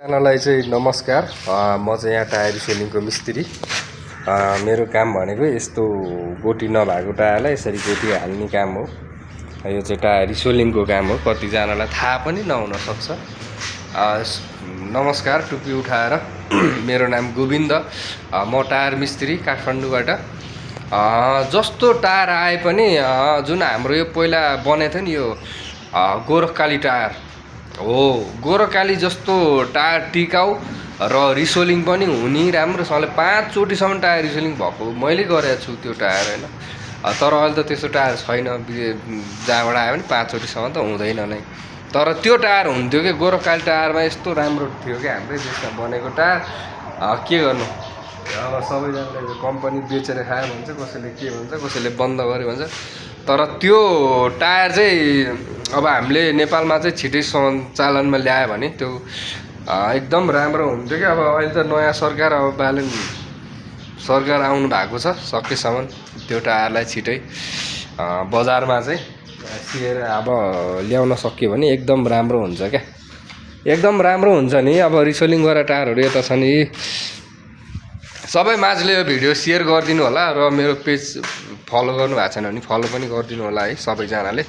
लाई चाहिँ नमस्कार। म चाहिँ यहाँ टायर रिसेलिङको मिस्त्री। मेरो काम भनेको यस्तो गोटी नभएको टायरलाई यसरी गोटी हाल्ने काम हो। यो चाहिँ टायर रिसेलिङको काम हो। कतिजनालाई थाहा पनि नहुन सक्छ। नमस्कार, टुपी उठाएर। मेरो नाम गोविन्द। म टायर मिस्त्री काठमाडौँबाट। जस्तो टायर आए पनि जुन हाम्रो यो पहिला बनेको थियो नि, यो गोरखकाली टायर हो। गोरखकाली जस्तो टायर टिकाउ र रिसोलिङ पनि हुने राम्रोसँगले 5 चोटिसम्म टायर रिसोलिङ भएको मैले गरेको छु त्यो टायर होइन। तर अहिले त त्यस्तो टायर छैन। जहाँबाट आयो भने 5 चोटिसम्म त हुँदैन नै। तर त्यो टायर हुन्थ्यो कि गोरखकाली टायरमा यस्तो राम्रो थियो कि हाम्रै देशमा बनेको टायर। के गर्नु, अब सबैजनाले कम्पनी बेचेर खायो भन्छ, कसैले के भन्छ, कसैले बन्द गर्यो भन्छ। तर त्यो टायर चाहिँ अब हामीले नेपालमा चाहिँ छिटै सञ्चालनमा ल्यायो भने त्यो एकदम राम्रो हुन्थ्यो कि। अब अहिले त नयाँ सरकार, अब बालन सरकार आउनु भएको छ। सकेसम्म त्यो टायरलाई छिटै बजारमा चाहिँ सिएर अब ल्याउन सक्यो भने एकदम राम्रो हुन्छ क्या। एकदम राम्रो हुन्छ नि। अब रिसोलिङ गरेर टायरहरू यता छ नि। सबै माझले यो भिडियो सेयर गरिदिनु होला र मेरो पेज फलो गर्नु भएको छैन भने फलो पनि गरिदिनु होला है सबैजनाले।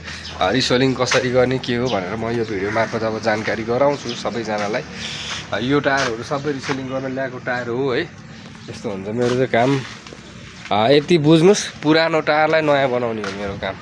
रिसोलिङ कसरी गर्ने के हो भनेर म यो भिडियो मार्फत अब जानकारी गराउँछु सबैजनालाई। यो टायरहरू सबै रिसोलिङ गर्न ल्याएको टायर हो है। यस्तो हुन्छ मेरो चाहिँ काम। यति बुझ्नुहोस्, पुरानो टायरलाई नयाँ बनाउने हो मेरो काम।